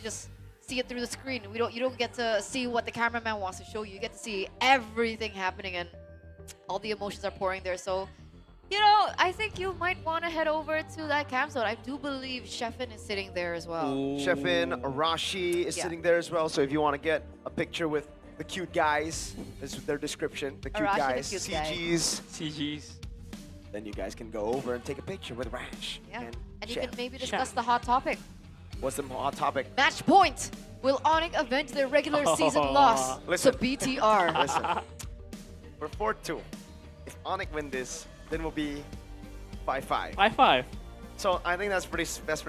just see it through the screen. You don't get to see what the cameraman wants to show you. You get to see everything happening, and all the emotions are pouring there. So, you know, I think you might want to head over to that camp zone. I do believe Sheffin is sitting there as well. Sheffin, Arashi is sitting there as well. So if you want to get a picture with the cute guys, this is their description. The cute Arashi, guys, the cute CGs. Then you guys can go over and take a picture with Rash. Yeah, and you Chef. can maybe discuss the hot topic. What's the hot topic? Match point. Will ONIC avenge their regular season loss Listen. to BTR? Listen, we're 4-2. If ONIC win this, then we'll be 5-5. 5-5. So I think that's pretty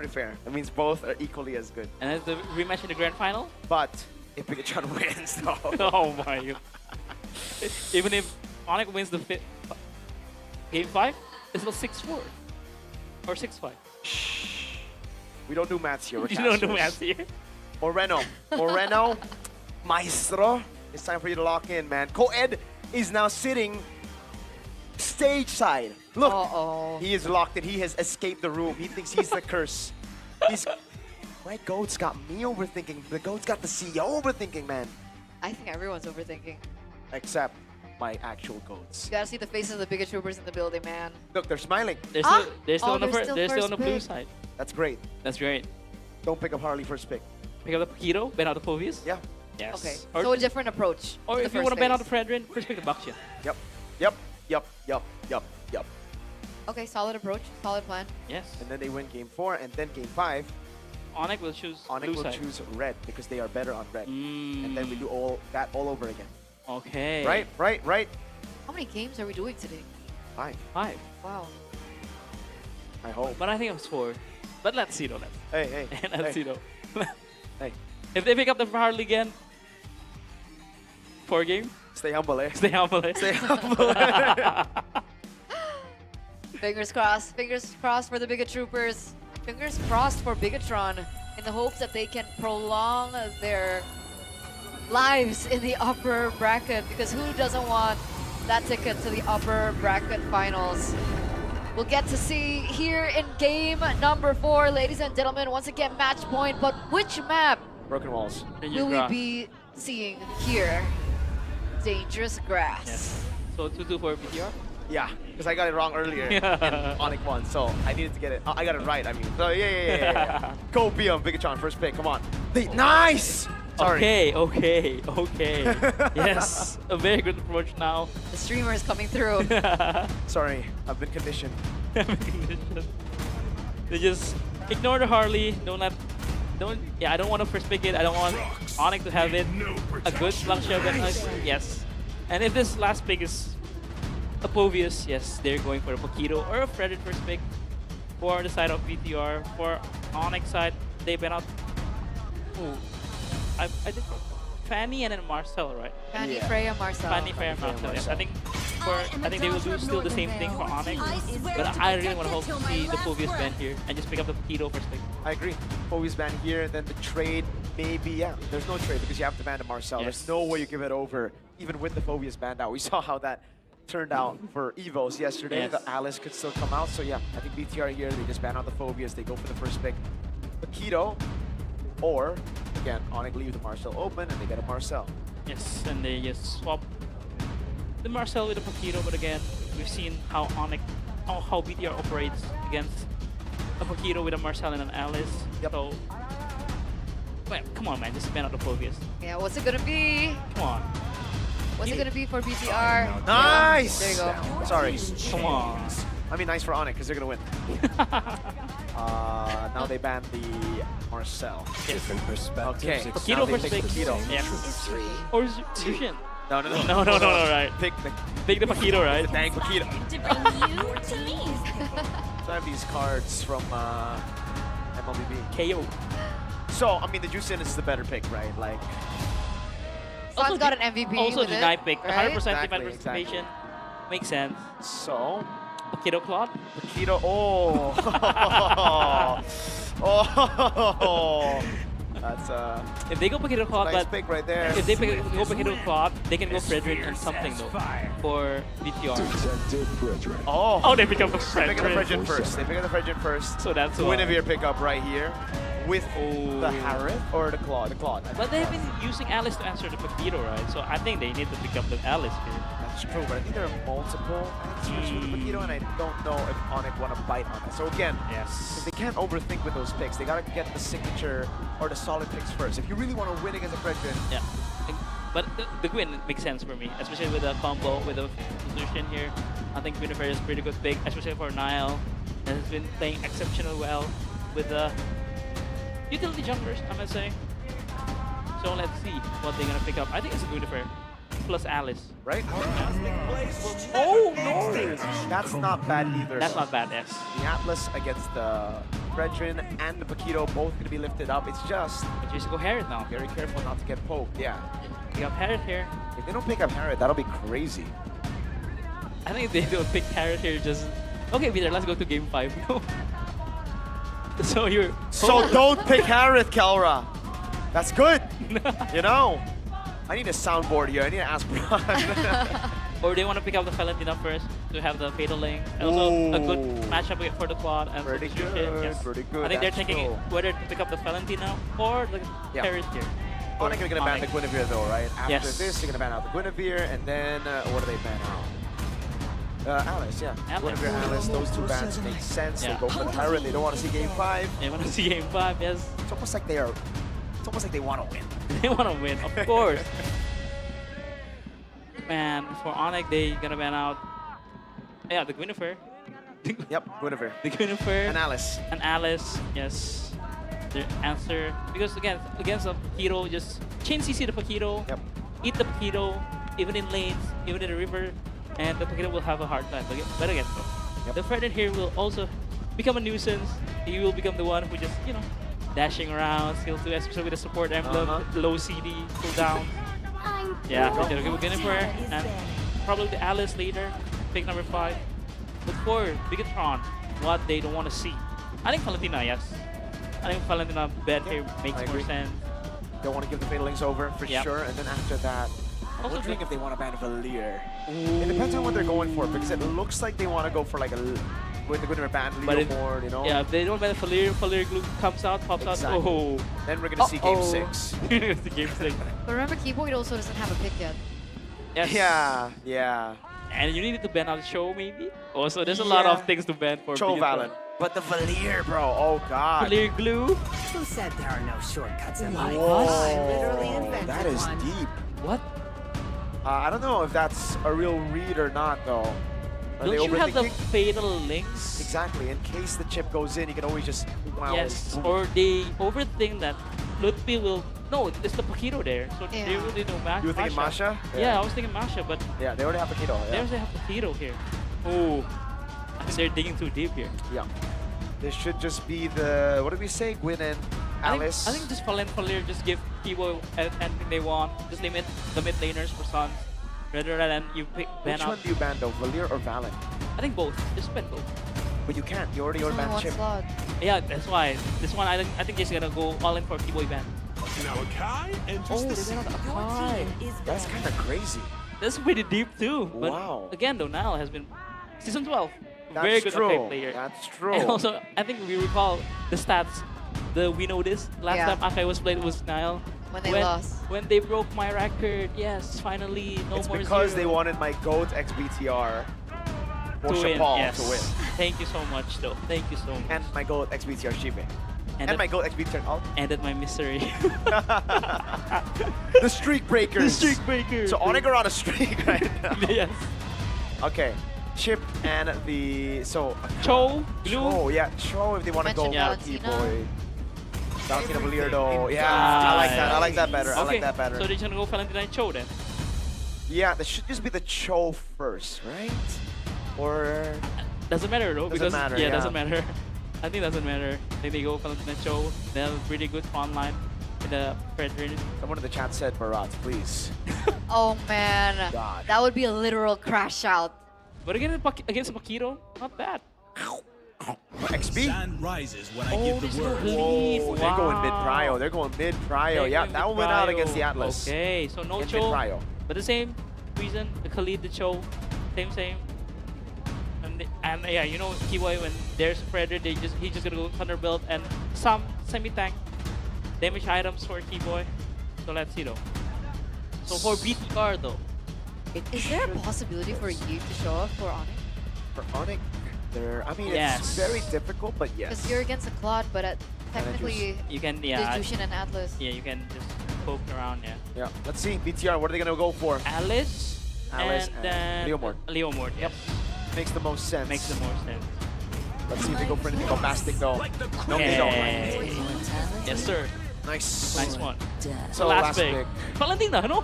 fair. That means both are equally as good. And then the rematch in the grand final? But if Bigatron wins, though. Oh my god. Even if ONIC wins the game 5, it's still 6-4. Or 6-5. Shh. We don't do maths here. We're You don't do casters. maths here. Moreno, Maestro, it's time for you to lock in, man. Co-Ed is now sitting stage side. Look, he is locked in. He has escaped the room. He thinks he's the curse. My goat's got me overthinking. The goat's got the CEO overthinking, man. I think everyone's overthinking. Except my actual goats. You gotta see the faces of the bigger troopers in the building, man. Look, they're smiling. They're still on the blue pick. side. That's great. That's great. Don't pick up Harley first pick. Pick up the Paquito, ban out the Phobius. Yeah. Yes. Okay, Or, so a different approach. or to if the you want to first ban out the phase. Fredrin, first pick the Baxia. Yep. Okay, solid approach, solid plan. Yes. And then they win game 4, and then game 5, ONIC will choose ONIC blue will side. choose red because they are better on red. And then we do all over again. Okay. Right. How many games are we doing today? 5. 5. Wow. I hope. But I think it was 4. But let's see though. Hey. Let's see though. Hey. If they pick up the Harley again, 4 game, Stay humble, eh? stay humble. Stay humble. Fingers crossed for the Bigot Troopers. Fingers crossed for Bigatron in the hopes that they can prolong their lives in the upper bracket, because who doesn't want that ticket to the upper bracket finals? We'll get to see here in game number 4, ladies and gentlemen, once again match point, but which map Broken walls. will we be seeing here? Dangerous Grass. Yes. So 2-2 for BTR. Yeah, because I got it wrong earlier and ONIC won, so I needed to get it. I got it right, I mean. So yeah. Go BM, Bigatron, first pick, come on. Nice! Sorry. Okay. Yes, a very good approach now. The streamer is coming through. Sorry, I've been conditioned. They just ignore the Harley. I don't want to first pick it. I don't want ONIC to have it. A good slug shot. Yes. And if this last pick is a Phobius, yes, they're going for a Paquito or a Fredrin first pick. For the side of BTR, for ONIC side, they ban out. Ooh, I think Fanny and then Marcel, right? Fanny, Freya, Marcel. Fanny, Freya, Marcel. Yes, I think they will do still the same thing for ONIC, but I really want to hope to see the Phobius ban here and just pick up the Paquito first pick. I agree. Phobius ban here, and then the trade, maybe, yeah. There's no trade because you have to ban to Marcel. Yes. There's no way you give it over, even with the Phobius banned out. We saw how that turned out for EVOS yesterday. Yes. The Alice could still come out, so yeah, I think BTR here, they just ban out the Phobius, they go for the first pick. Paquito, or, again, ONIC leave the Marcel open and they get a Marcel. Yes, and they just swap the Marcel with the Paquito, but again, we've seen how ONIC, how BTR operates against a Paquito with a Marcel and an Alice. Yep. So, well, come on, man, just ban out the Phobius. Yeah, what's it gonna be? Come on. What's it gonna be for BTR? Nice! There you go. Sorry. Come on. I mean, nice for ONIC because they're gonna win. Now they ban the Marcel. Different perspectives. Okay. Exciting. Paquito Now they first pick pick. Paquito. Yes. Or Zushin. No, No, right. Pick Pick the Paquito, right? the dang Paquito. To bring you to me. So I have these cards from MLBB. KO. So, I mean, the Juicin is the better pick, right? Like, Sun's got an MVP Also with deny it, pick. 100% right? defense Exactly, participation. Makes sense. so, Paquito Claude. Paquito, oh. That's If they go Paquito Claude, nice but pick right there. if they go Paquito Claude, they can go Fredrin and something though for BTR. Detective Fredrin. Oh, Oh, they pick up the they pick up the Fredrin. Fredrin first. They pick up the Fredrin first. So that's why. Guinevere pick up right here. with the Harith or the Claw? The Claw. But they've been using Alice to answer the Paquito, right? So I think they need to pick up the Alice here. That's true, but I think there are multiple answers with the Paquito, and I don't know if ONIC want to bite on it. So again, if they can't overthink with those picks, they gotta get the signature or the solid picks first. If you really want to win against a Fredrin, yeah. But the Gwyn makes sense for me, especially with the combo, with the solution here. I think Gwynfer is pretty good pick, especially for Nile. That has been playing exceptionally well with the utility junglers, I must say. So let's see what they're gonna pick up. I think it's a Gwynfer plus Alice. Right? Oh no! That's not bad either. That's not bad, yes. The Atlas against the Fredrin and the Paquito both going to be lifted up. It's just But you should go Harith now. very careful not to get poked. Yeah. Pick up Harith here. If they don't pick up Harith, that'll be crazy. I think if they don't pick Harith here, just okay, Peter. Let's go to game 5. So you're Don't pick Harith, Kelra. That's good. You know, I need a soundboard here. I need to ask Bron. Or they want to pick up the Valentina first to have the Fatal Link. And also a good matchup for the quad and Pretty for the good, Fusion. Yes. pretty good, I think they're that's thinking true. whether to pick up the Valentina or the Harith here. ONIC are going to ban the ONIC. Guinevere though, right? After Yes. this, they're going to ban out the Guinevere, and then what do they ban out? Alice, yeah. Alice. Guinevere, Alice, those two bans make sense. Yeah. They go for the Tyrant. They don't want to see game 5. They want to see game 5, yes. It's almost like they want to win. They want to win, of course. Man, for ONIC, they gonna ban out. Yeah, the Gwynfer. Yep, Guinevere. The Gwynfer. And Alice. And Alice, yes. The answer. Because again, against a Paquito, just chain CC the Paquito, Yep. eat the Paquito, even in lanes, even in the river, and the Paquito will have a hard time. But again, Yep. the Fredrin here will also become a nuisance. He will become the one who just, you know, dashing around, skill 2, especially with the support emblem, low CD, cooldown. Yeah, we're gonna give Gwynfer and probably the Alice later, pick number 5. But for Bigatron, what they don't want to see. I think Valentina, yes. I think Valentina bet here makes I more agree. sense. Don't want to give the Fatal Links over for Yep. sure. And then after that, I'm Also wondering think- if they want to ban Valier. It depends on what they're going for, because it looks like they want to go for like a with the Guinevere ban But Leo if- board, you know. Yeah, if they don't ban Valir glue comes out, pops Exactly. out. Oh, Then we're gonna see game 6. it's the game 6. But remember, Kiboy also doesn't have a pick yet. Yes. Yeah, yeah. And you needed to ban out Show maybe. Also, there's a lot Yeah. of things to ban for Cho Bigatron. Valen. But the Valier, bro. Oh god. Valir glue. Who said there are no shortcuts in life? Whoa, I literally invented that is one. deep. What? I don't know if that's a real read or not, though. Are Don't they you have the overthinking? Fatal Links? Exactly. In case the chip goes in, you can always just wow. Yes, or they overthink that Lutpiii will. No, it's the Paquito there, so they Yeah. really know Masha. You were thinking Masha? Yeah, I was thinking Masha, but Yeah, they already have Paquito. Yeah. there's a Paquito here. Oh, I think they're digging too deep here. Yeah. This should just be the, what did we say? Gwyn and Alice. I think just Valir just give Kiboy anything they want. Just limit the mid laners for Suns. Rather than you pick ban Which out. one do you ban though? Valier or Valen? I think both. Just ban both. But you can't. You already There's only banned one chip. slot. Yeah, that's why. This one, I think just gonna go all in for Kiboy ban. Now Akai enters the scene. That's kind of crazy. That's pretty deep too. But Wow. again, Donal has been season 12. That's Very good true. Akai player. That's true. And also, I think we recall the stats. We know this. Last Yeah. time Akai was played was Nile. When they lost. When they broke my record. Yes, finally, no It's more because they zero. wanted my GOAT x BTR or to win. Chapal Yes. to win. Thank you so much, though. Thank you so much. And my GOAT x BTR Shive. And that my GOAT x BTR Alt. ended my misery. The streak breakers. The streak breaker. So ONIC are on a streak right now. Yes. Okay. Chip and the Cho, Blue. Cho, yeah, Cho if they want to go Mentioned for Valentina. Kiboy. Valentina Valier though. Yeah, Ah, I like that. yeah. I like that better. I Okay, like that better. so they're gonna go Valentina and Cho then. Yeah, that should just be the Cho first, right? Or Doesn't matter though, Doesn't because matter, yeah, yeah. doesn't matter. I think doesn't matter. Then they go Valentina and Cho. They have a pretty good front line with the Fredrin. someone in the chat said Marat, please. Oh man, God. that would be a literal crash out. But again, against Paquito, not bad. XB. Sun rises when I Oh, give there's the no word. belief. Whoa, they're going mid prio. They're going mid prio. Yeah, that one went out against the Atlas. Okay, so no In Cho. mid prio. But the same reason, the Khalid, the Cho, same. And And yeah, you know Kiboy, when there's Predator, he's just gonna go Thunderbolt and some semi-tank damage items for Kiboy. So let's see though. So for BTR though, Is there a possibility for Geek to show up for ONIC? For ONIC, I mean, Yes. it's very difficult, but yes. Because you're against a Claude, but technically, you can Jushin and Atlas. yeah, you can just poke around, yeah. Yeah, let's see. BTR, what are they going to go for? Alice Alice and then Leomord. Leomord, yep. Makes the most sense. Makes the most sense. Let's see if they go for anything bombastic, though. No, they don't. Okay. Yes, sir. Nice. Nice one. So last pick. pick. Palanding na, no?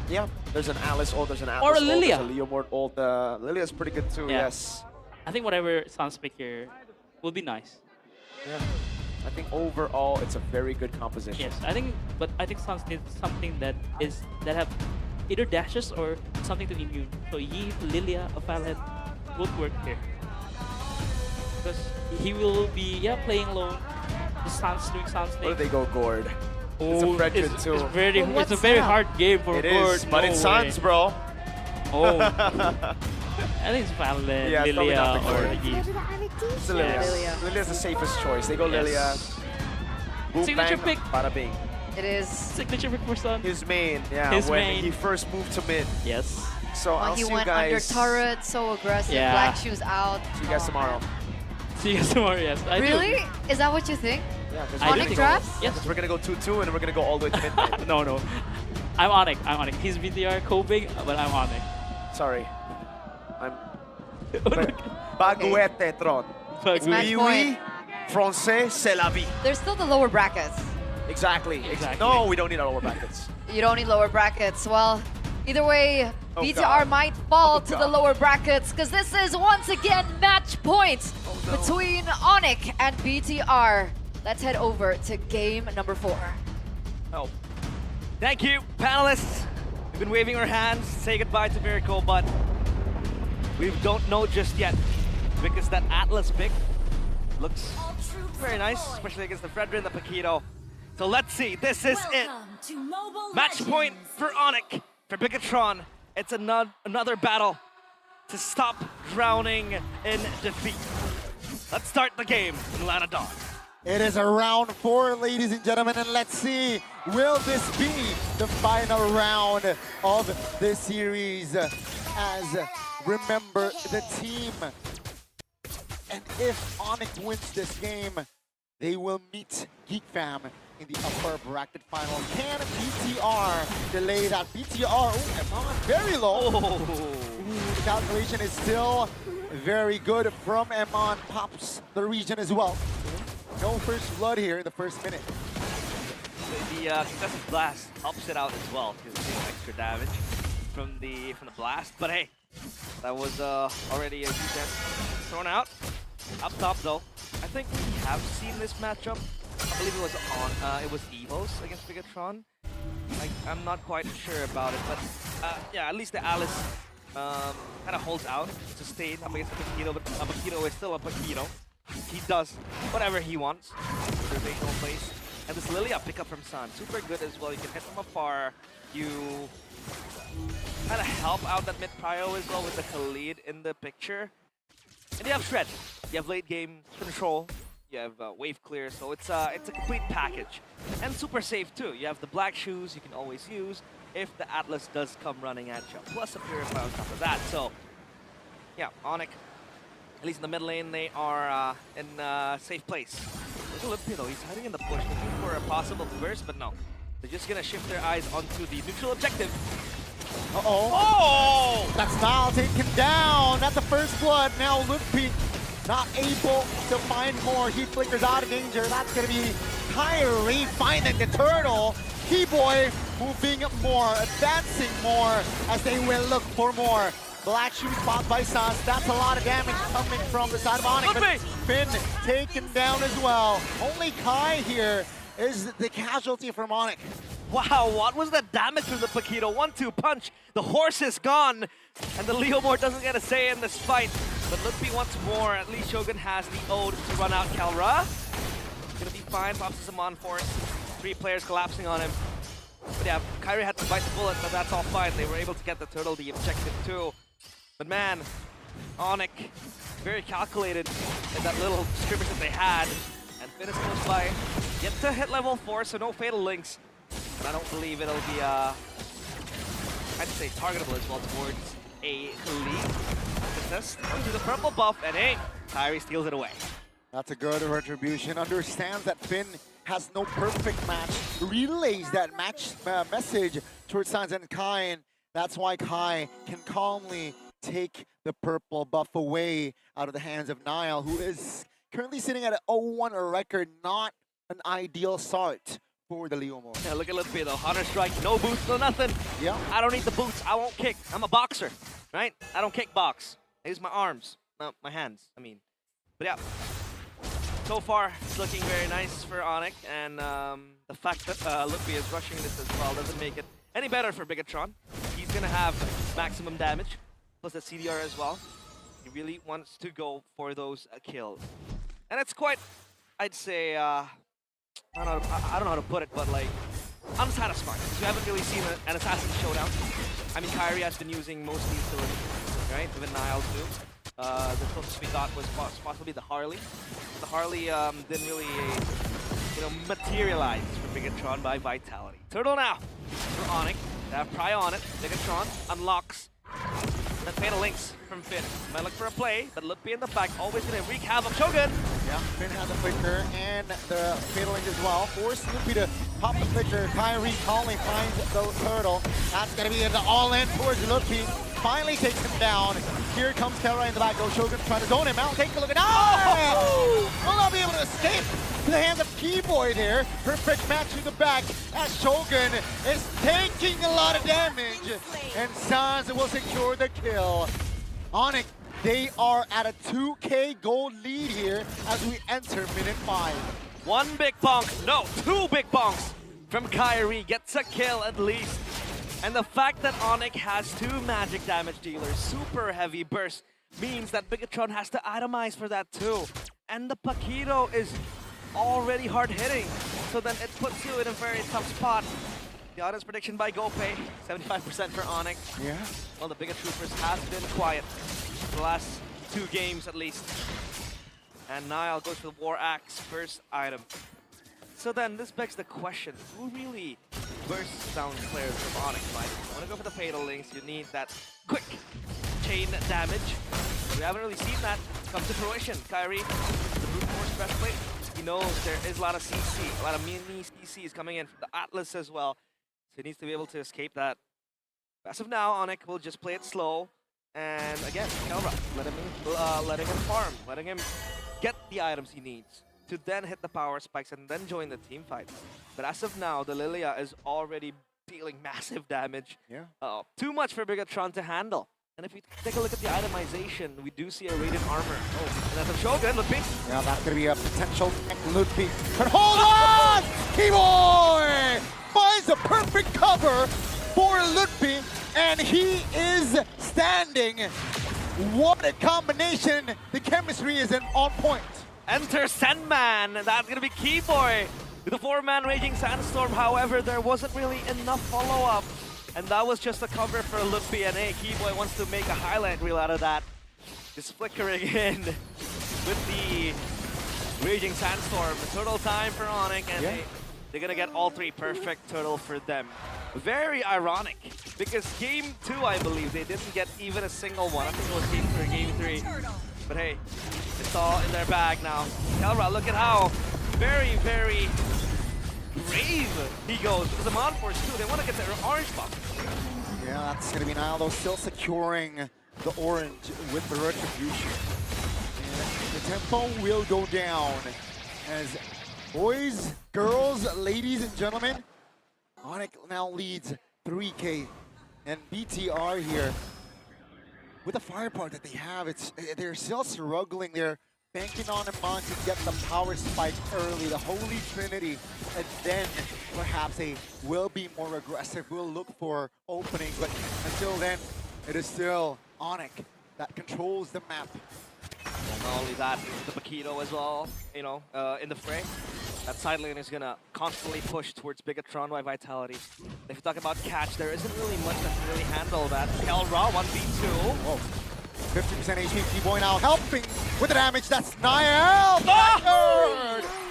Yeah, there's an Alice ult, there's an Atlas Or a ult, Lilia. there's a Leomord ult. Lilia's pretty good too, Yeah. yes. I think whatever Sans pick here will be nice. Yeah. I think overall, it's a very good composition. Yes, I think Sans needs something that have either dashes or something to immune. So Yi, Lilia, a Filehead would work here. Because he will be playing alone. The Sans doing Sans Or thing. they go Gord. It's a Oh, Fredrin too. it's a very hard game for It Gord. is, but No it's way. Sans, bro. Oh. I think it's Filehead, Yeah, it's probably Lilia, not the or Gord. Yi. It's a Lilia. Lilia. Lilia's the safest choice. They go Yes. Lilia. Boom, Signature bang, pick. Bada bing. It is. Signature pick for Sun. His main, yeah, His when main. he first moved to mid. Yes. So I'll He see you went under guys. turret, so aggressive. Yeah. Black shoes out. See you guys tomorrow. See you guys tomorrow, yes. I do. Really? Is that what you think? Yeah, because I do ONIC think- drafts? Yes. we're gonna go 2-2 and we're gonna go all the way to midnight. No, no. I'm ONIC. He's BTR coping, but I'm ONIC. Sorry. I'm Baguette Tron. It's match Oui, point. oui. Français, c'est la vie. There's still the lower brackets. Exactly. Exactly. No, we don't need our lower brackets. You don't need lower brackets. Well, either way, Oh, BTR God. might fall Oh, to the God. lower brackets because this is once again match point no. between ONIC and BTR. Let's head over to game number 4. Oh. Thank you, panelists. We've been waving our hands, say goodbye to Miracle, but we don't know just yet because that Atlas pick looks very nice, especially against the Fredrin, the Paquito. So let's see, this is it. Match point for ONIC, for Bigatron. It's another battle to stop drowning in defeat. Let's start the game in Lana Dawn. It is a round 4, ladies and gentlemen, and let's see, will this be the final round of this series? As remember, the team, and if ONIC wins this game, they will meet Geek Fam in the upper bracket final. Can BTR delay that? BTR, Erpang very low. The calculation is still very good from Emon. Pops the region as well. No first blood here in the first minute. The successive blast helps it out as well because it's doing extra damage from the blast. But hey, that was already a huge damage thrown out. Up top though, I think we have seen this matchup. I believe it was EVOS against Bigatron. I'm not quite sure about it, but yeah, at least the Alice kind of holds out to stay up against the Paquito, but a Paquito is still a Paquito. He does whatever he wants. Reservational place. And this Lilia pickup from San, super good as well. You can hit from afar. You kind of help out that mid prio as well with the TLID in the picture. And you have Shred. You have late game control. You have wave clear, so it's a complete package. And super safe too. You have the black shoes you can always use if the Atlas does come running at you. Plus a Purify on top of that. So yeah, ONIC, at least in the mid lane, they are in a safe place. Look at Lutpiii though, he's hiding in the bush looking for a possible burst, but no. They're just gonna shift their eyes onto the neutral objective. Uh-oh. Oh! That's now taken down. That's the first blood. Now Lutpiii not able to find more. He flickers out of danger. That's going to be Kyrie finding the turtle. Kiboy moving more, advancing more as they will look for more. Black shoe spot by Sans. That's a lot of damage coming from the side of ONIC. But Finn taken down as well. Only Kai here is the casualty from ONIC. Wow, what was that damage from the Paquito? 1-2 punch. The horse is gone. And the Leomord doesn't get a say in this fight. But Lutpiii wants more. At least Shogun has the ode to run out Kalra. Gonna be fine. Pops him on force. 3 players collapsing on him. But yeah, Kyrie had to bite the bullet, but that's all fine. They were able to get the turtle, the objective too. But man, ONIC, very calculated in that little scrimmage that they had. And Finn is close by. Yet to hit level 4, so no Fatal Links. And I don't believe it'll be, I'd say targetable as well towards a lead. Contest onto the purple buff, and hey, Kairi steals it away. That's a good retribution. Understands that Finn has no perfect match. Relays that match message towards Signs and Kai, and that's why Kai can calmly take the purple buff away out of the hands of Niall, who is currently sitting at an 0-1 record. Not an ideal start for the Leomo. Yeah, look at Lutpiii though. Hunter Strike, no boots, no nothing. Yeah. I don't need the boots. I won't kick. I'm a boxer, right? I don't kick box. I use my arms, not my hands. I mean, but yeah. So far, it's looking very nice for ONIC, and the fact that Lutpiii is rushing this as well doesn't make it any better for Bigatron. He's gonna have maximum damage, plus the CDR as well. He really wants to go for those kills. And it's quite, I'd say, I don't know how to put it, but like, unsatisfying. Because we haven't really seen an assassin showdown. I mean, Kairi has been using mostly utility, right? Even Niall too. The closest we got was possibly the Harley. The Harley didn't really, materialize for Bigatron by Vitality. Turtle now for ONIC. They have Pry on it. Bigatron unlocks the Fatal Links from Finn. Might look for a play, but Lutpiii in the back always gonna wreak havoc. Shogun! Yeah, Finn has a flicker and the Fatal Link as well. Force Lutpiii to pop the flicker. Kairi calmly finds the turtle. That's gonna be the all-in towards Lutpiii. Finally takes him down. Here comes Terra in the back. Go Shogun trying to zone him out. Take a look at will not be able to escape to the hands of Kiboy there. Perfect match in the back as Shogun is taking a lot of damage. And Sans will secure the kill. ONIC, they are at a 2K gold lead here as we enter minute 5. One big bonk, no, 2 big bonks from Kairi. Gets a kill at least. And the fact that ONIC has 2 magic damage dealers, super heavy burst, means that Bigatron has to itemize for that too. And the Paquito is already hard hitting, so then it puts you in a very tough spot. The audience prediction by GoPay, 75% for ONIC. Yeah. Well, the Bigatroopers has been quiet the last 2 games at least. And Niall goes for the War Axe, first item. So then this begs the question, who really bursts down players from ONIC? Like, you want to go for the Fatal Links, you need that quick chain damage. We haven't really seen that come to fruition. Kairi, the brute force breastplate, he knows there is a lot of CC, a lot of mini CCs coming in from the Atlas as well. So he needs to be able to escape that. As of now, ONIC will just play it slow. And again, Kelra, letting him farm, letting him get the items he needs to then hit the power spikes and then join the team fight. But as of now, the Lilia is already dealing massive damage. Yeah. Too much for Bigatron to handle. And if you take a look at the itemization, we do see a Radiant Armor. Oh, and that's a Shogun, Lutpiii. Yeah, that's gonna be a potential Lutpiii. But hold on! Kiboy finds the perfect cover for Lutpiii, and he is standing. What a combination! The chemistry is on point. Enter Sandman, that's gonna be Kiboy with a 4-man Raging Sandstorm. However, there wasn't really enough follow-up, and that was just a cover for Lutpiii. And hey, Kiboy wants to make a highlight reel out of that. Just flickering in with the Raging Sandstorm. Total time for ONIC, and they're gonna get all 3 perfect total for them. Very ironic, because game 2, I believe, they didn't get even a single one. I think it was game 3. But hey, it's all in their bag now. Kelra, look at how very, very brave he goes. Because the Mod Force too, they want to get their orange buff. Yeah, that's going to be Aldo still securing the orange with the retribution. And the tempo will go down as boys, girls, ladies and gentlemen, ONIC now leads 3K. And BTR here, with the firepower that they have, they're still struggling. They're banking on a Mon to get the power spike early, the Holy Trinity, and then perhaps they will be more aggressive, will look for openings, but until then, it is still ONIC that controls the map. Not only that, the Paquito as well, in the fray. That side lane is gonna constantly push towards Bigatron by Vitality. If you talk about catch, there isn't really much that can really handle that. Kelra, 1v2. Whoa. 50% HP. Kiboy now helping with the damage. That's Niall.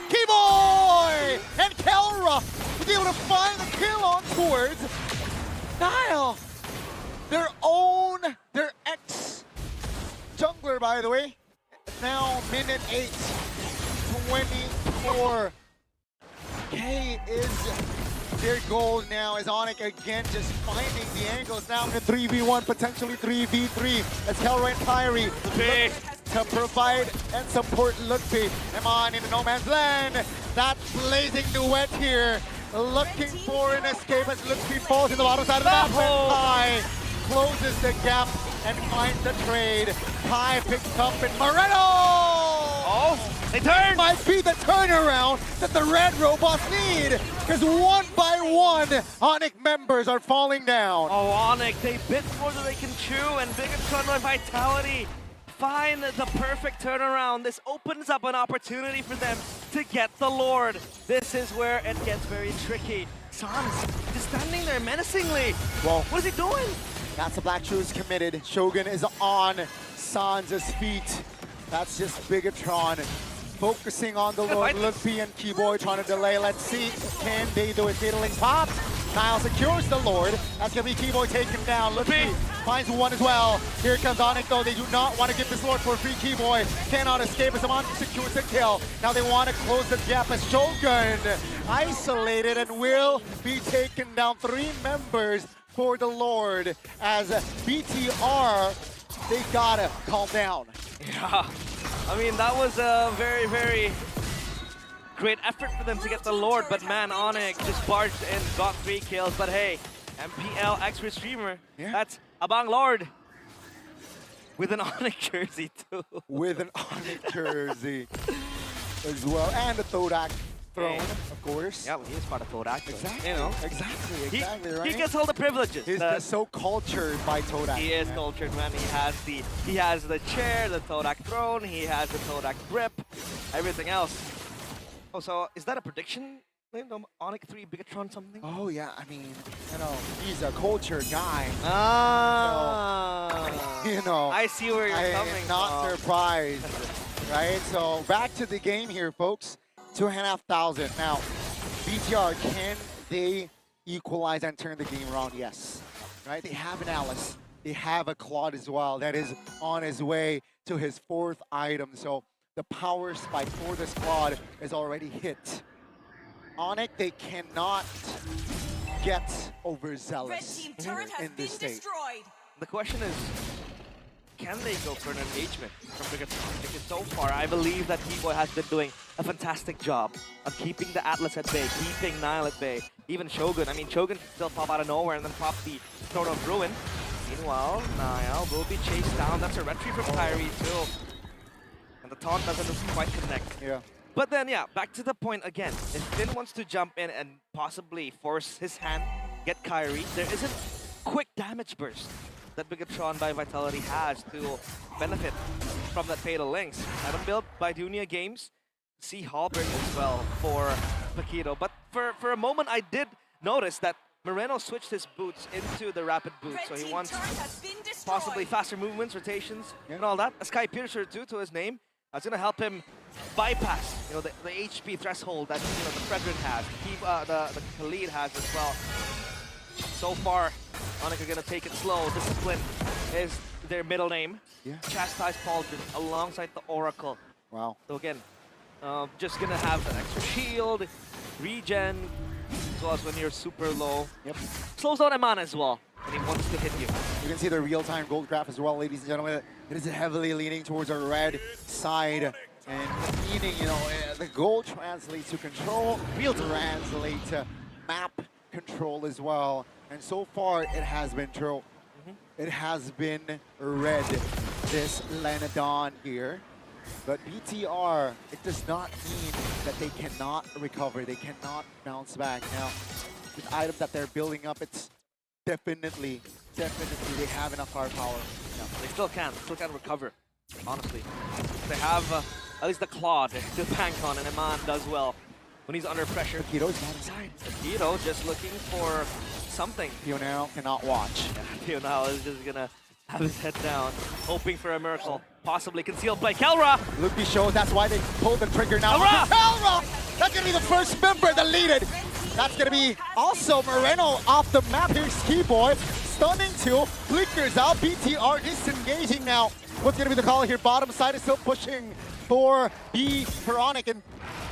Kiboy and Kelra was able to find the kill on towards Niall. Their ex-jungler, by the way. Now minute 8, 24. K is their goal now as ONIC again just finding the angles now in a 3v1, potentially 3v3. As Kelra and Pyrie to provide and support Lutpiii. Eman in the no man's land. That blazing duet here. Looking for an escape as Lutpiii falls in the bottom side of the map. Kai closes the gap and finds the trade. Kai picks up in Moreno! Oh, they turn! Might be the turnaround that the red robots need, because one by one, ONIC members are falling down. Oh, ONIC, they bit more than they can chew, and Bigatron by Vitality find the perfect turnaround. This opens up an opportunity for them to get the Lord. This is where it gets very tricky. Sans is standing there menacingly. Well, what is he doing? That's the Black Shoes committed. Shogun is on Sans' feet. That's just Bigatron focusing on the Lord. Lutpiii and Kiboy trying to delay. Let's see, can they do it? Diddling pops. Niall secures the Lord. That's going to be Kiboy taken down. Lutpiii finds one as well. Here comes ONIC though. They do not want to give this Lord for free. Kiboy cannot escape as Amon secures the kill. Now they want to close the gap as Shogun isolated and will be taken down. 3 members for the Lord as BTR, they gotta calm down. Yeah, I mean, that was a very, very great effort for them to get the Lord, but man, ONIC just barged in, got 3 kills, but hey, MPL expert streamer, that's Abang Lord with an ONIC jersey too. With an ONIC jersey as well, and a Thodak throne, of course. Yeah, well, he is part of Thodak. Exactly, you know. exactly, right? He gets all the privileges. He's so cultured by Thodak. He is cultured, man. He has the chair, the Thodak throne, he has the Thodak grip, everything else. Oh, so is that a prediction? ONIC 3 Bigatron something? Oh yeah, I mean, you know, he's a cultured guy. Ah, so, you know, I see where you're coming from. Not surprised, right? So back to the game here, folks. 2,500. Now, BTR, can they equalize and turn the game around? Yes, right? They have an Alice. They have a Claude as well that is on his way to his 4th item. So the power spike for this Claude is already hit. ONIC, they cannot get overzealous in this state. The question is, can they go for an engagement from Bigatron? Because so far, I believe that Kiboy has been doing a fantastic job of keeping the Atlas at bay, keeping Niall at bay, even Shogun. I mean, Shogun can still pop out of nowhere and then pop the Throne of Ruin. Meanwhile, Niall will be chased down. That's a retry from Kyrie too. And the taunt doesn't quite connect. Yeah. But then, yeah, back to the point again. If Finn wants to jump in and possibly force his hand, get Kyrie, there isn't quick damage burst that Bigatron by Vitality has to benefit from that Fatal Links. Item built by Dunia Games. See Halbert as well for Paquito. But for a moment, I did notice that Moreno switched his boots into the rapid boots. So he wants possibly faster movements, rotations, and all that. A Sky Piercer too to his name. That's gonna help him bypass, you know, the HP threshold that, you know, the Fredrin has, the TLID has as well. So far, ONIC are gonna take it slow. Discipline is their middle name. Yeah. Chastise Pauldron alongside the Oracle. Wow. So again, just gonna have an extra shield, regen, as well as when you're super low. Yep. Slows down Eman as well when he wants to hit you. You can see the real-time gold graph as well, ladies and gentlemen. It is heavily leaning towards our red side. And meaning, you know, the gold translates to control, real translate to map control as well. And so far, it has been true. It has been red, this Lenodon here. But BTR, it does not mean that they cannot recover. They cannot bounce back. Now, this item that they're building up, it's definitely they have enough firepower. Yeah, they still can recover, honestly. They have at least the Claude to bank on, and Eman does well when he's under pressure. Paquito's not inside. Paquito just looking for something. Pionel cannot watch. Yeah, Pionel is just gonna have his head down, hoping for a miracle. Possibly concealed by Kelra. Lutpiii shows that's why they pulled the trigger now. Kelra! Kelra! That's gonna be the first member deleted. That's gonna be also Moreno off the map. Here's Kiboy. Stunning two. Flickers out. BTR disengaging now. What's gonna be the call here? Bottom side is still pushing for ONIC, and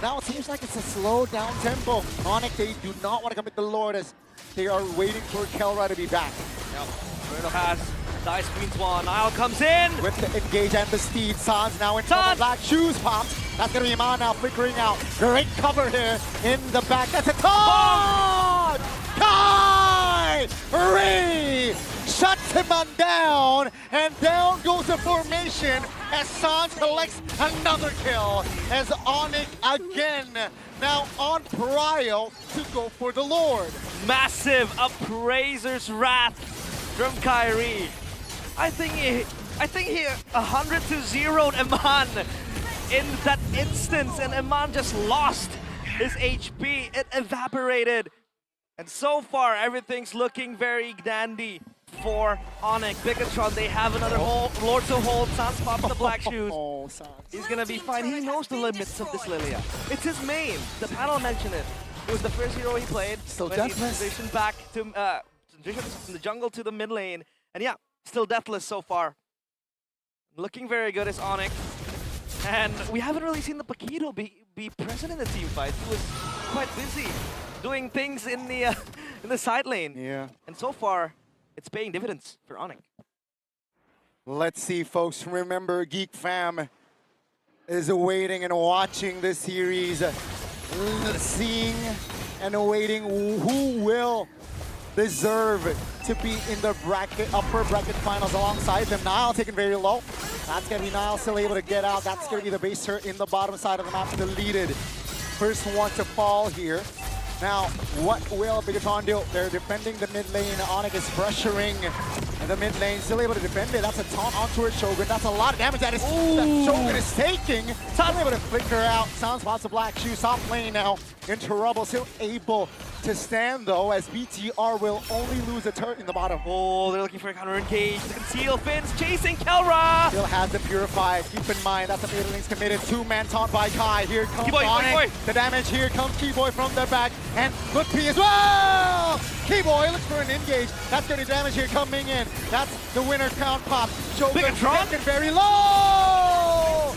now it seems like it's a slow down tempo. ONIC, they do not want to commit the Lord as they are waiting for Kelra to be back. Yep. Moreno has Dice Queen's one. Nile comes in. With the engage and the steed, Sans now in trouble. Black shoes pops. That's gonna be Iman now flickering out. Great cover here in the back. That's a taunt! Kyrie shuts him on down, and down goes the formation as Sans collects another kill. As ONIC again now on Prio to go for the Lord. Massive Appraiser's Wrath from Kyrie. I think he 100-0'd Iman in that instance, and Iman just lost his HP. It evaporated. And so far, everything's looking very dandy for ONIC. Bigatron, they have another Lord to hold. Sans pops the black shoes. He's gonna be fine. He knows the limits of this Lilia. It's his main. The panel mentioned it. It was the first hero he played. Still when he deathless. transitioned back to from the jungle to the mid lane. And yeah, still deathless so far. Looking very good as ONIC. And we haven't really seen the Paquito be present in the team fight. He was quite busy doing things in the side lane. Yeah. And so far, it's paying dividends for ONIC. Let's see, folks. Remember, Geek fam is awaiting and watching this series, seeing and awaiting who will deserve to be in the upper bracket finals alongside them. Nile taken very low. That's gonna be Nile still able to get out. That's gonna be the base hurt in the bottom side of the map, deleted. First one to fall here. Now, what will Bigatron do? They're defending the mid lane. ONIC is pressuring the mid lane, still able to defend it. That's a taunt onto her Shogun. That's a lot of damage that Shogun is taking. Still able to flicker out. Sounds spots of black shoes. Top lane now in trouble. Still able to stand though, as BTR will only lose a turret in the bottom. Oh, they're looking for a counter engage. The conceal Finn's chasing Kelra. Still has the Purify. Keep in mind, that's a fatal links committed. Two-man taunt by Kai. Here comes Kiboy, ONIC. The damage here comes Kiboy from the back. And Lutpiii as well! Kiboy looks for an engage. That's going to be damage here coming in. That's the winner count pop. Shogun getting very low!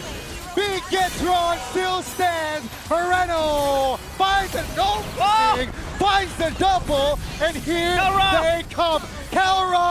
Bigatron still stands. Moreno finds a no-thing, finds the double, and here they come. Kelra!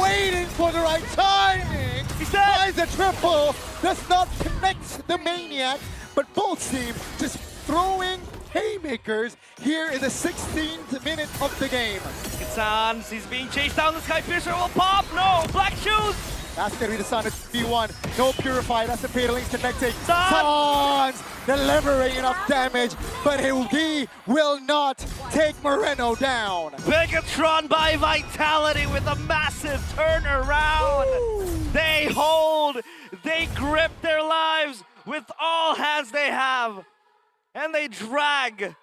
Waiting for the right timing. He finds the triple, does not connect the Maniac, but both team just throwing haymakers here in the 16th minute of the game. It sounds he's being chased down. The Sky Piercer will pop. No, black shoes. That's gonna be the Sun. It's B1. No Purify. That's the fatal links connecting. Suns delivering enough damage, but he will not take Moreno down. Bigatron by Vitality with a massive turnaround. Woo. They hold. They grip their lives with all hands they have. And they drag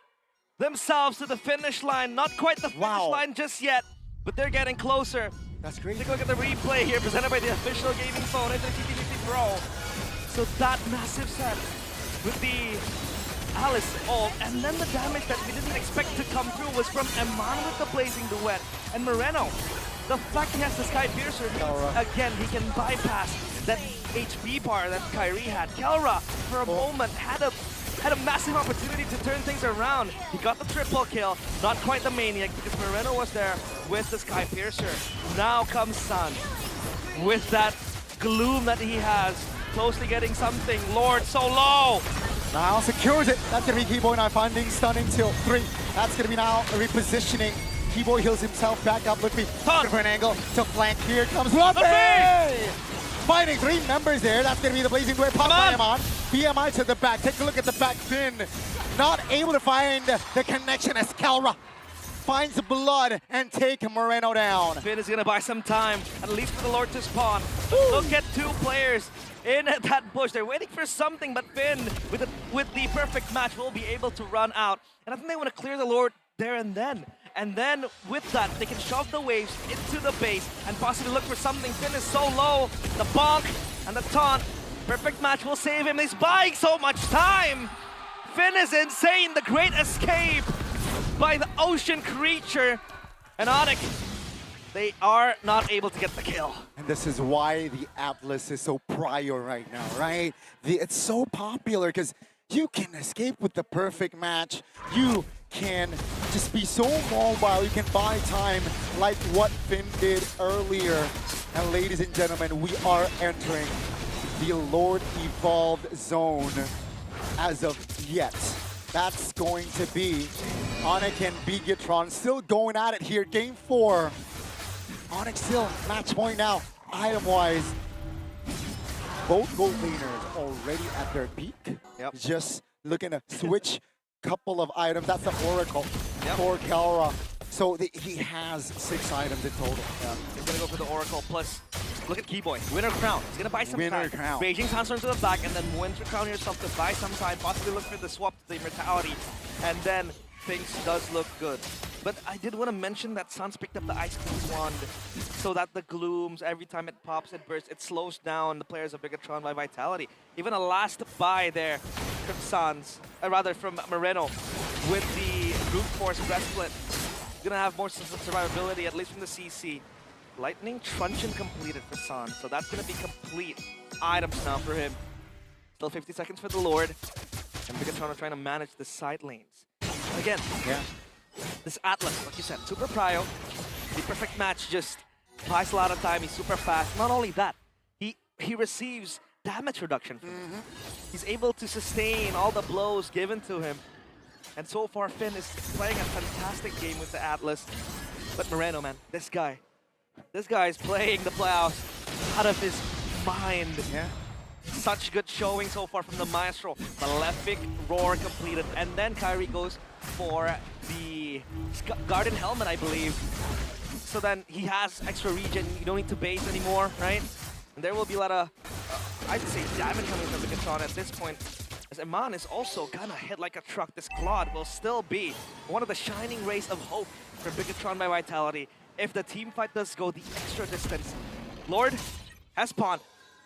themselves to the finish line. Not quite the finish line just yet, but they're getting closer. That's great. Take a look at the replay here, presented by the official gaming phone and the TLID Pro. So that massive set with the Alice ult, and then the damage that we didn't expect to come through was from Iman with the Blazing Duet. And Moreno, the fact he has the Sky Piercer means, again, he can bypass that HP bar that Kyrie had. Kelra, for a moment, had a massive opportunity to turn things around. He got the triple kill, not quite the Maniac, because Moreno was there with the Sky Piercer. Now comes Sun with that gloom that he has, closely getting something. Lord so low. Now secures it. That's gonna be Kiboy now finding stunning till 3. That's gonna be now repositioning. Kiboy heals himself back up. Lutpiii looking for an angle to flank. Here comes Lutpiii! Fighting 3 members there. That's going to be the Blazing Duet pop by Iman. BMI to the back. Take a look at the back. Finn not able to find the connection as Kelra finds blood and take Moreno down. Finn is going to buy some time, at least for the Lord to spawn. Look at 2 players in that bush. They're waiting for something, but Finn, with the perfect match, will be able to run out. And I think they want to clear the Lord there and then. And then with that, they can shove the waves into the base and possibly look for something. Finn is so low. The bonk and the taunt. Perfect match will save him. He's buying so much time. Finn is insane. The great escape by the ocean creature. And ONIC, they are not able to get the kill. And this is why the Atlas is so prior right now, right? It's so popular because you can escape with the perfect match. You can just be so mobile. You can buy time like what Finn did earlier. And ladies and gentlemen, we are entering the Lord Evolved zone as of yet. That's going to be ONIC and Bigetron still going at it here. Game 4. ONIC still match point now, item-wise. Both gold laners already at their peak. Yep. Just looking to switch couple of items. That's the Oracle for Kalra. So he has 6 items in total. Yeah. He's gonna go for the Oracle plus. Look at Kiboy, Winter Crown. He's gonna buy some Winter time. Crown. Raging Sandstorm to the back, and then Winter Crown yourself to buy some time. Possibly look for the swap to the Immortality, and then things does look good. But I did want to mention that Sans picked up the Ice Queen's wand, so that the glooms, every time it pops, it bursts, it slows down the players of Bigetron by Vitality. Even a last buy there from Sans, rather from Moreno, with the Brute Force Breastplate. Gonna have more survivability, at least from the CC. Lightning Truncheon completed for Sans, so that's gonna be complete items now for him. Still 50 seconds for the Lord, and Bigetron are trying to manage the side lanes. And again, this Atlas, like you said, super prio. The perfect match just buys a lot of time. He's super fast. Not only that, he receives damage reduction from him. He's able to sustain all the blows given to him. And so far, Finn is playing a fantastic game with the Atlas. But Moreno, man, this guy is playing the playoffs out of his mind. Yeah. Such good showing so far from the Maestro. Malefic Roar completed. And then Kyrie goes for the Garden Helmet, I believe. So then he has extra regen. You don't need to base anymore, right? And there will be a lot of, I'd say, damage coming from Bigetron at this point. As Iman is also gonna hit like a truck. This Claude will still be one of the shining rays of hope for Bigetron by Vitality if the team fight does go the extra distance. Lord has spawned.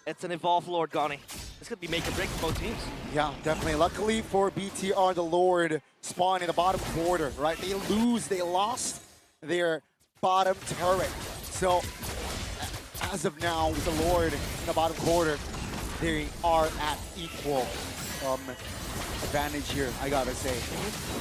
It's an evolved Lord, Gani. This could be make or break for both teams. Yeah, definitely. Luckily for BTR, the Lord spawned in the bottom quarter, right? They lost their bottom turret. So as of now, with the Lord in the bottom quarter, they are at equal advantage here, I gotta say.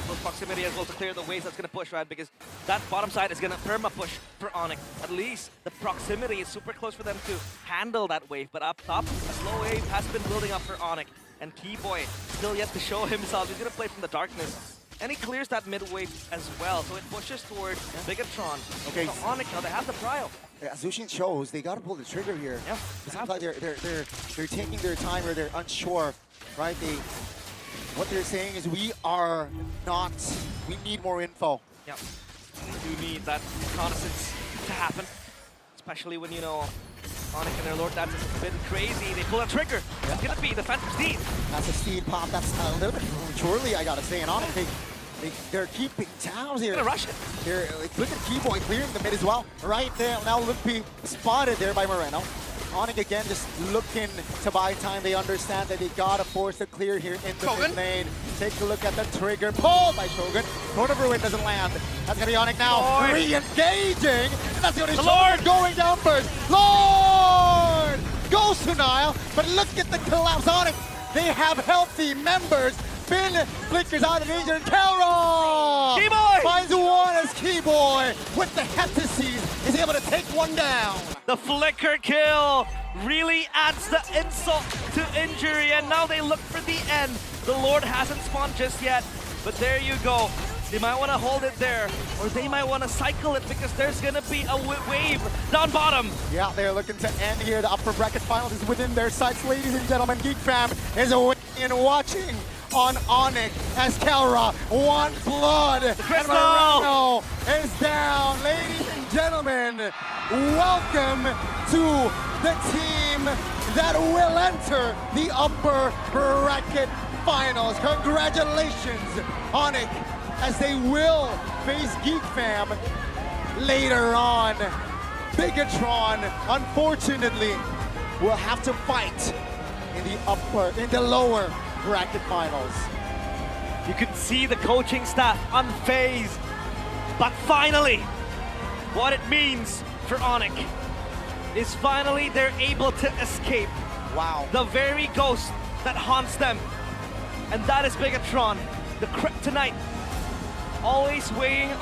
Close proximity as well to clear the waves that's gonna push, right? Because that bottom side is gonna perma push for ONIC. At least the proximity is super close for them to handle that wave. But up top, a slow wave has been building up for ONIC. And Kiboy still yet to show himself. He's gonna play from the darkness. And he clears that mid wave as well. So it pushes towards Bigetron. Okay. So ONIC now, they have the prio. As Zushin shows, they gotta pull the trigger here. Yeah. It seems like they're taking their time, or they're unsure, right? What they're saying is we need more info. Yeah. You do need that reconnaissance to happen. Especially when, you know, ONIC and their Lord Dance is a bit crazy. They pull a trigger. Yeah. It's gonna be the Phantom Steed. That's a steed pop. That's a little bit prematurely, I gotta say. And ONIC, they're keeping tabs here. They're gonna rush it. They're look at Kiboy clearing the mid as well. Right there. Now Lutpiii spotted there by Moreno. ONIC again just looking to buy time. They understand that they gotta force a clear here in the mid lane. Take a look at the trigger pulled by Shogun. Sword of Ruin doesn't land. That's gonna be ONIC now. Re-engaging. And that's gonna be Lord going down first. Lord goes to Nile, but look at the collapse. ONIC, they have healthy members. Finn flickers out of danger, and Kalra Kiboy finds one as Kiboy with the Heptases is able to take one down. The flicker kill really adds the insult to injury, and now they look for the end. The Lord hasn't spawned just yet, but there you go. They might want to hold it there, or they might want to cycle it because there's going to be a wave down bottom. Yeah, they're looking to end here. The upper bracket finals is within their sights. Ladies and gentlemen, Geek fam is waiting and watching on ONIC as Kalra wants blood. The crystal! And Moreno is down. Ladies and gentlemen, welcome to the team that will enter the upper bracket finals. Congratulations, ONIC as they will face Geek Fam later on. Bigatron, unfortunately, will have to fight in the lower bracket finals. You could see the coaching staff unfazed. But finally, what it means for ONIC is finally they're able to escape the very ghost that haunts them. And that is Bigatron, the kryptonite, always weighing on